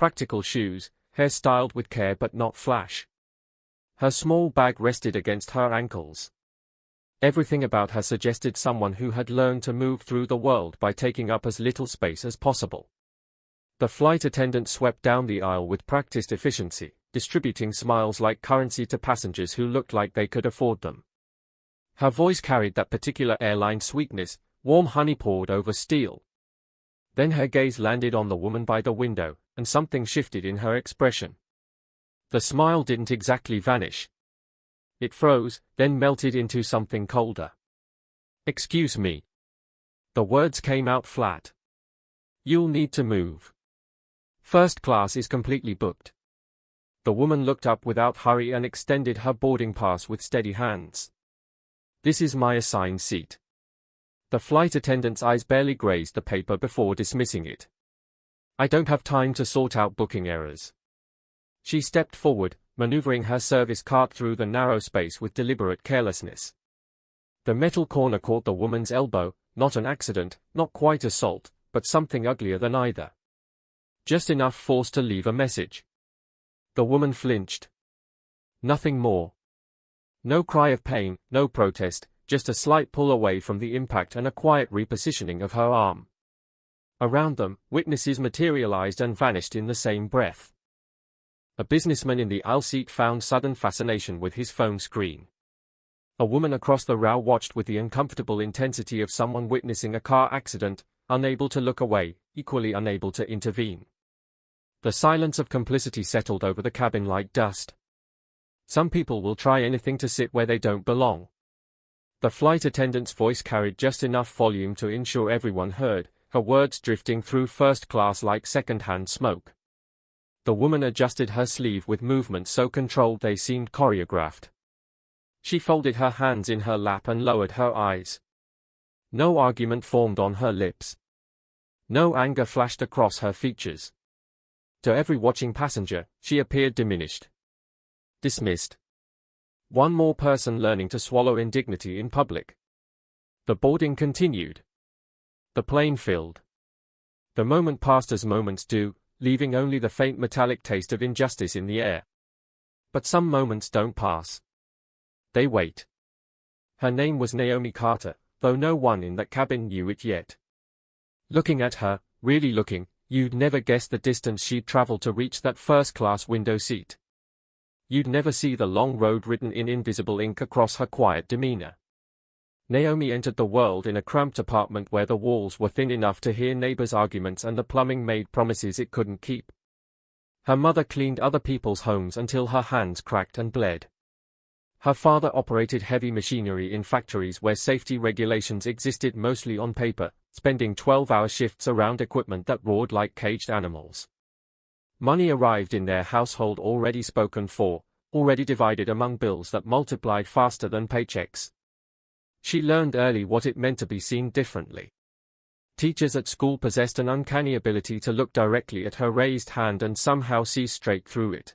practical shoes, hair styled with care but not flash. Her small bag rested against her ankles. Everything about her suggested someone who had learned to move through the world by taking up as little space as possible. The flight attendant swept down the aisle with practiced efficiency, distributing smiles like currency to passengers who looked like they could afford them. Her voice carried that particular airline sweetness, warm honey poured over steel. Then her gaze landed on the woman by the window, and something shifted in her expression. The smile didn't exactly vanish. It froze, then melted into something colder. "Excuse me." The words came out flat. "You'll need to move. First class is completely booked." The woman looked up without hurry and extended her boarding pass with steady hands. "This is my assigned seat." The flight attendant's eyes barely grazed the paper before dismissing it. "I don't have time to sort out booking errors." She stepped forward, maneuvering her service cart through the narrow space with deliberate carelessness. The metal corner caught the woman's elbow, not an accident, not quite assault, but something uglier than either. Just enough force to leave a message. The woman flinched. Nothing more. No cry of pain, no protest, just a slight pull away from the impact and a quiet repositioning of her arm. Around them, witnesses materialized and vanished in the same breath. A businessman in the aisle seat found sudden fascination with his phone screen. A woman across the row watched with the uncomfortable intensity of someone witnessing a car accident, unable to look away, equally unable to intervene. The silence of complicity settled over the cabin like dust. Some people will try anything to sit where they don't belong. The flight attendant's voice carried just enough volume to ensure everyone heard, her words drifting through first class like second-hand smoke. The woman adjusted her sleeve with movements so controlled they seemed choreographed. She folded her hands in her lap and lowered her eyes. No argument formed on her lips. No anger flashed across her features. To every watching passenger, she appeared diminished. Dismissed. One more person learning to swallow indignity in public. The boarding continued. The plane filled. The moment passed as moments do, leaving only the faint metallic taste of injustice in the air. But some moments don't pass. They wait. Her name was Naomi Carter, though no one in that cabin knew it yet. Looking at her, really looking, you'd never guess the distance she'd traveled to reach that first-class window seat. You'd never see the long road written in invisible ink across her quiet demeanor. Naomi entered the world in a cramped apartment where the walls were thin enough to hear neighbors' arguments and the plumbing made promises it couldn't keep. Her mother cleaned other people's homes until her hands cracked and bled. Her father operated heavy machinery in factories where safety regulations existed mostly on paper, spending 12-hour shifts around equipment that roared like caged animals. Money arrived in their household already spoken for, already divided among bills that multiplied faster than paychecks. She learned early what it meant to be seen differently. Teachers at school possessed an uncanny ability to look directly at her raised hand and somehow see straight through it.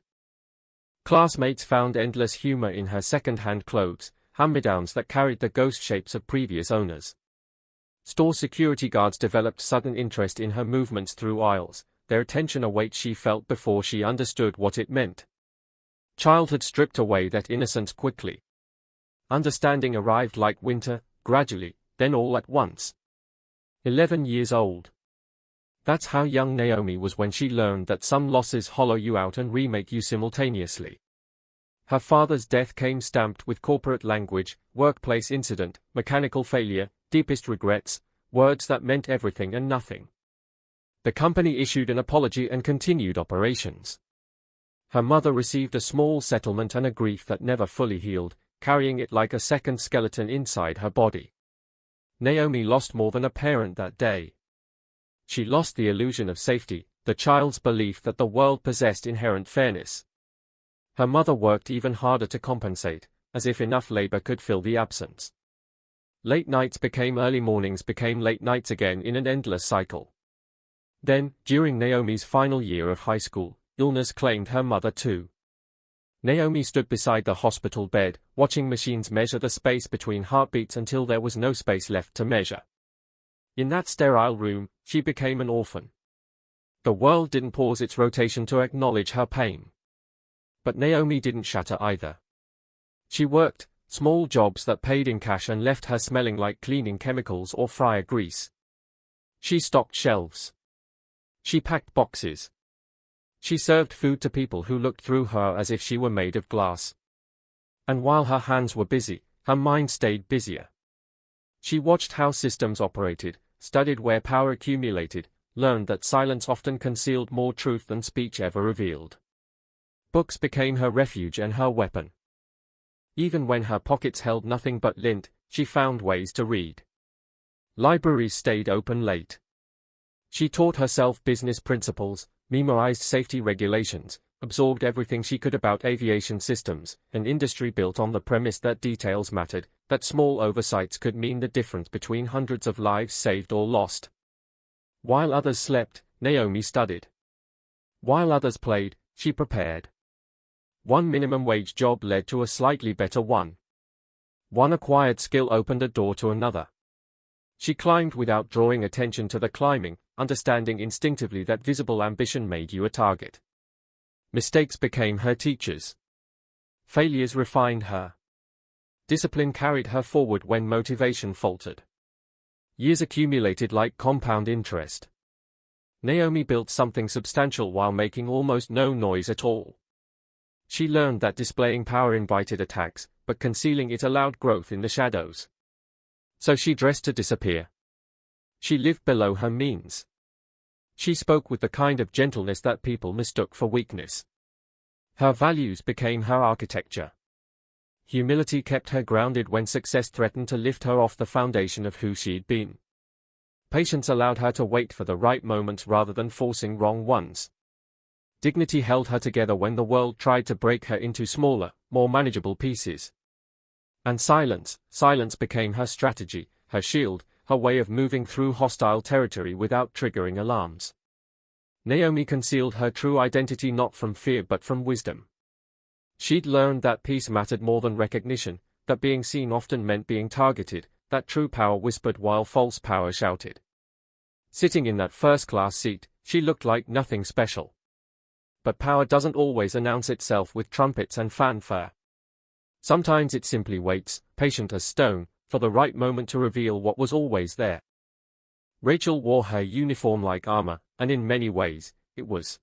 Classmates found endless humor in her second-hand clothes, hand-me-downs that carried the ghost shapes of previous owners. Store security guards developed sudden interest in her movements through aisles, their attention a weight she felt before she understood what it meant. Childhood stripped away that innocence quickly. Understanding arrived like winter, gradually, then all at once. 11 years old. That's how young Naomi was when she learned that some losses hollow you out and remake you simultaneously. Her father's death came stamped with corporate language, workplace incident, mechanical failure, deepest regrets, words that meant everything and nothing. The company issued an apology and continued operations. Her mother received a small settlement and a grief that never fully healed, carrying it like a second skeleton inside her body. Naomi lost more than a parent that day. She lost the illusion of safety, the child's belief that the world possessed inherent fairness. Her mother worked even harder to compensate, as if enough labor could fill the absence. Late nights became early mornings became late nights again in an endless cycle. Then, during Naomi's final year of high school, illness claimed her mother too. Naomi stood beside the hospital bed, watching machines measure the space between heartbeats until there was no space left to measure. In that sterile room, she became an orphan. The world didn't pause its rotation to acknowledge her pain. But Naomi didn't shatter either. She worked small jobs that paid in cash and left her smelling like cleaning chemicals or fryer grease. She stocked shelves. She packed boxes. She served food to people who looked through her as if she were made of glass. And while her hands were busy, her mind stayed busier. She watched how systems operated, studied where power accumulated, learned that silence often concealed more truth than speech ever revealed. Books became her refuge and her weapon. Even when her pockets held nothing but lint, she found ways to read. Libraries stayed open late. She taught herself business principles, memorized safety regulations, absorbed everything she could about aviation systems, an industry built on the premise that details mattered, that small oversights could mean the difference between hundreds of lives saved or lost. While others slept, Naomi studied. While others played, she prepared. One minimum wage job led to a slightly better one. One acquired skill opened a door to another. She climbed without drawing attention to the climbing, understanding instinctively that visible ambition made you a target. Mistakes became her teachers. Failures refined her. Discipline carried her forward when motivation faltered. Years accumulated like compound interest. Naomi built something substantial while making almost no noise at all. She learned that displaying power invited attacks, but concealing it allowed growth in the shadows. So she dressed to disappear. She lived below her means. She spoke with the kind of gentleness that people mistook for weakness. Her values became her architecture. Humility kept her grounded when success threatened to lift her off the foundation of who she'd been. Patience allowed her to wait for the right moments rather than forcing wrong ones. Dignity held her together when the world tried to break her into smaller, more manageable pieces. And silence became her strategy, her shield, her way of moving through hostile territory without triggering alarms. Naomi concealed her true identity not from fear but from wisdom. She'd learned that peace mattered more than recognition, that being seen often meant being targeted, that true power whispered while false power shouted. Sitting in that first-class seat, she looked like nothing special. But power doesn't always announce itself with trumpets and fanfare. Sometimes it simply waits, patient as stone, for the right moment to reveal what was always there. Rachel wore her uniform like armor, and in many ways, it was.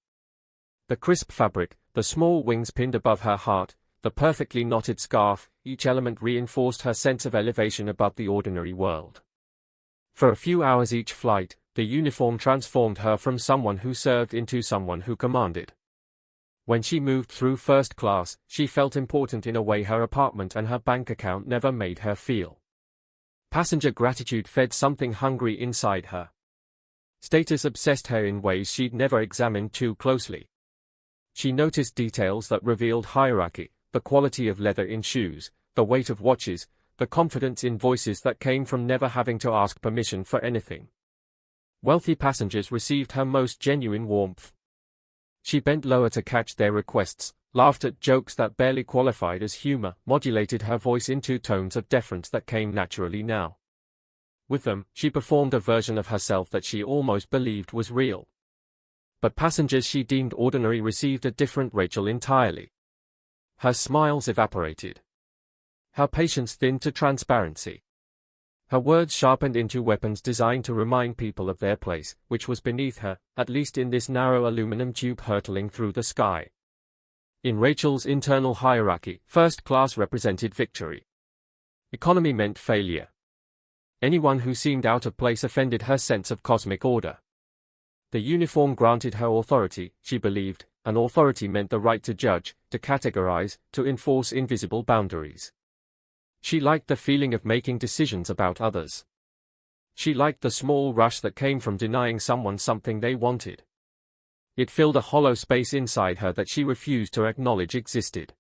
The crisp fabric, the small wings pinned above her heart, the perfectly knotted scarf, each element reinforced her sense of elevation above the ordinary world. For a few hours each flight, the uniform transformed her from someone who served into someone who commanded. When she moved through first class, she felt important in a way her apartment and her bank account never made her feel. Passenger gratitude fed something hungry inside her. Status obsessed her in ways she'd never examined too closely. She noticed details that revealed hierarchy, the quality of leather in shoes, the weight of watches, the confidence in voices that came from never having to ask permission for anything. Wealthy passengers received her most genuine warmth. She bent lower to catch their requests, laughed at jokes that barely qualified as humor, modulated her voice into tones of deference that came naturally now. With them, she performed a version of herself that she almost believed was real. But passengers she deemed ordinary received a different Rachel entirely. Her smiles evaporated. Her patience thinned to transparency. Her words sharpened into weapons designed to remind people of their place, which was beneath her, at least in this narrow aluminum tube hurtling through the sky. In Rachel's internal hierarchy, first class represented victory. Economy meant failure. Anyone who seemed out of place offended her sense of cosmic order. The uniform granted her authority, she believed, and authority meant the right to judge, to categorize, to enforce invisible boundaries. She liked the feeling of making decisions about others. She liked the small rush that came from denying someone something they wanted. It filled a hollow space inside her that she refused to acknowledge existed.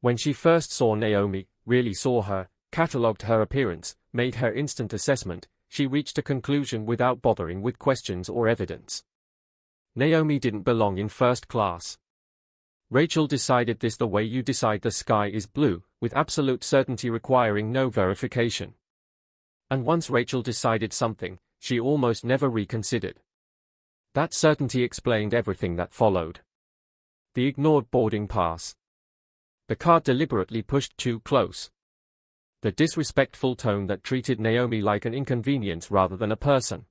When she first saw Naomi, really saw her, catalogued her appearance, made her instant assessment, she reached a conclusion without bothering with questions or evidence. Naomi didn't belong in first class. Rachel decided this the way you decide the sky is blue, with absolute certainty requiring no verification. And once Rachel decided something, she almost never reconsidered. That certainty explained everything that followed. The ignored boarding pass. The cart deliberately pushed too close. The disrespectful tone that treated Naomi like an inconvenience rather than a person.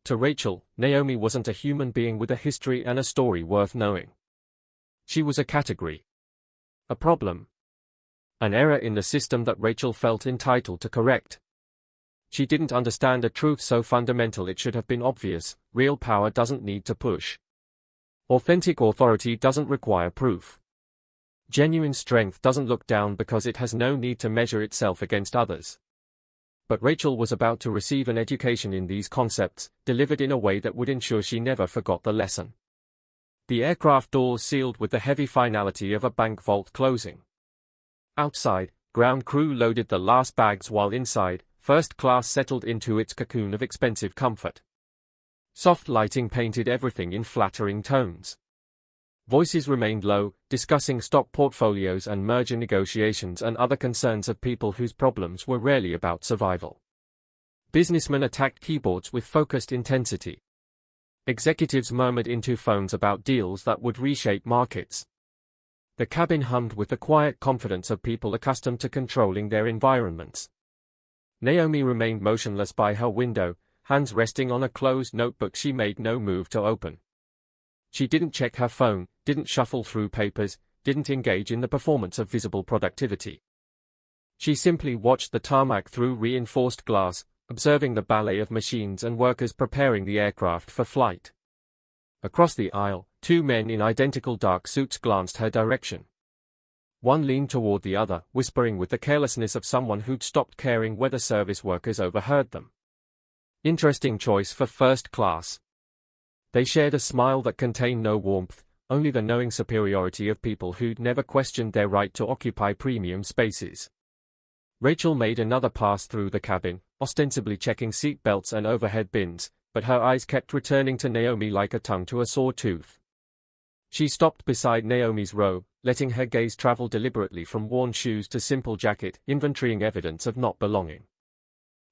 To Rachel, Naomi wasn't a human being with a history and a story worth knowing. She was a category. A problem. An error in the system that Rachel felt entitled to correct. She didn't understand a truth so fundamental it should have been obvious: real power doesn't need to push. Authentic authority doesn't require proof. Genuine strength doesn't look down because it has no need to measure itself against others. But Rachel was about to receive an education in these concepts, delivered in a way that would ensure she never forgot the lesson. The aircraft doors sealed with the heavy finality of a bank vault closing. Outside, ground crew loaded the last bags while inside, first class settled into its cocoon of expensive comfort. Soft lighting painted everything in flattering tones. Voices remained low, discussing stock portfolios and merger negotiations and other concerns of people whose problems were rarely about survival. Businessmen attacked keyboards with focused intensity. Executives murmured into phones about deals that would reshape markets. The cabin hummed with the quiet confidence of people accustomed to controlling their environments. Naomi remained motionless by her window, hands resting on a closed notebook she made no move to open. She didn't check her phone, didn't shuffle through papers, didn't engage in the performance of visible productivity. She simply watched the tarmac through reinforced glass, observing the ballet of machines and workers preparing the aircraft for flight. Across the aisle, two men in identical dark suits glanced her direction. One leaned toward the other, whispering with the carelessness of someone who'd stopped caring whether service workers overheard them. Interesting choice for first class. They shared a smile that contained no warmth, only the knowing superiority of people who'd never questioned their right to occupy premium spaces. Rachel made another pass through the cabin, ostensibly checking seat belts and overhead bins, but her eyes kept returning to Naomi like a tongue to a sore tooth. She stopped beside Naomi's row, letting her gaze travel deliberately from worn shoes to simple jacket, inventorying evidence of not belonging.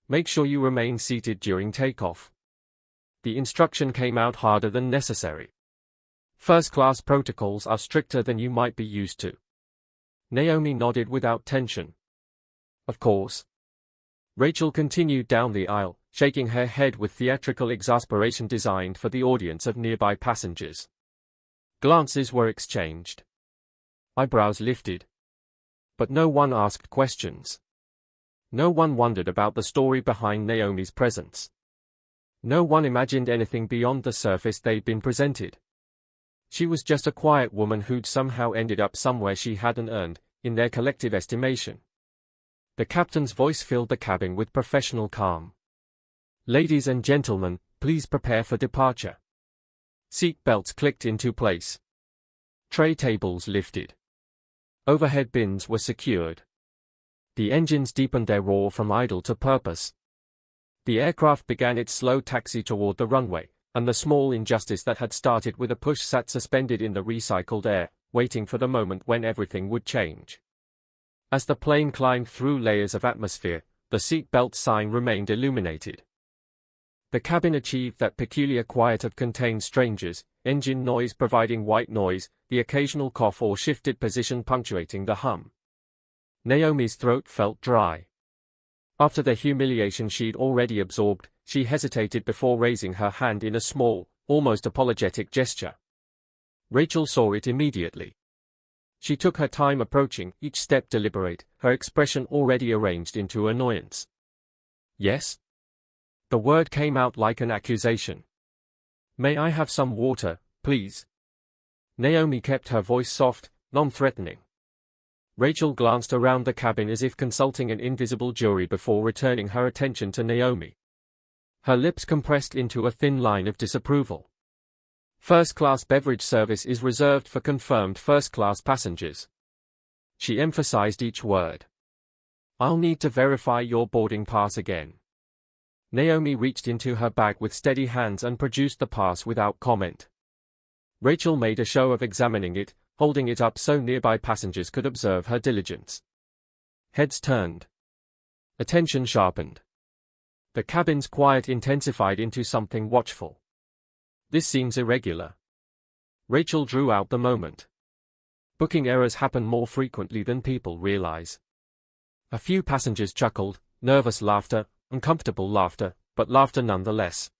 Make sure you remain seated during takeoff. The instruction came out harder than necessary. First-class protocols are stricter than you might be used to. Naomi nodded without tension. Of course. Rachel continued down the aisle, shaking her head with theatrical exasperation designed for the audience of nearby passengers. Glances were exchanged. Eyebrows lifted. But no one asked questions. No one wondered about the story behind Naomi's presence. No one imagined anything beyond the surface they'd been presented. She was just a quiet woman who'd somehow ended up somewhere she hadn't earned, in their collective estimation. The captain's voice filled the cabin with professional calm. Ladies and gentlemen, please prepare for departure. Seat belts clicked into place. Tray tables lifted. Overhead bins were secured. The engines deepened their roar from idle to purpose. The aircraft began its slow taxi toward the runway, and the small injustice that had started with a push sat suspended in the recycled air, waiting for the moment when everything would change. As the plane climbed through layers of atmosphere, the seat belt sign remained illuminated. The cabin achieved that peculiar quiet of contained strangers, engine noise providing white noise, the occasional cough or shifted position punctuating the hum. Naomi's throat felt dry. After the humiliation she'd already absorbed, she hesitated before raising her hand in a small, almost apologetic gesture. Rachel saw it immediately. She took her time approaching, each step deliberate, her expression already arranged into annoyance. Yes? The word came out like an accusation. May I have some water, please? Naomi kept her voice soft, non-threatening. Rachel glanced around the cabin as if consulting an invisible jury before returning her attention to Naomi. Her lips compressed into a thin line of disapproval. First-class beverage service is reserved for confirmed first-class passengers. She emphasized each word. I'll need to verify your boarding pass again. Naomi reached into her bag with steady hands and produced the pass without comment. Rachel made a show of examining it, holding it up so nearby passengers could observe her diligence. Heads turned. Attention sharpened. The cabin's quiet intensified into something watchful. This seems irregular. Rachel drew out the moment. Booking errors happen more frequently than people realize. A few passengers chuckled, nervous laughter, uncomfortable laughter, but laughter nonetheless.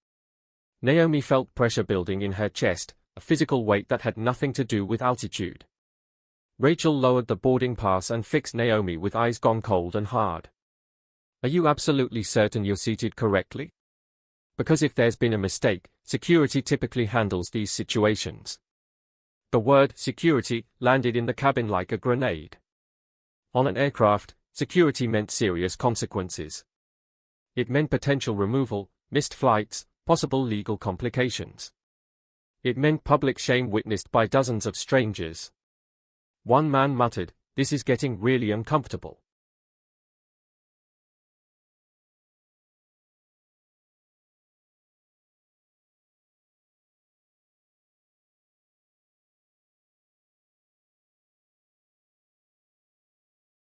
Naomi felt pressure building in her chest, a physical weight that had nothing to do with altitude. Rachel lowered the boarding pass and fixed Naomi with eyes gone cold and hard. Are you absolutely certain you're seated correctly? Because if there's been a mistake, security typically handles these situations. The word security landed in the cabin like a grenade. On an aircraft, security meant serious consequences. It meant potential removal, missed flights, possible legal complications. It meant public shame witnessed by dozens of strangers. One man muttered, "This is getting really uncomfortable."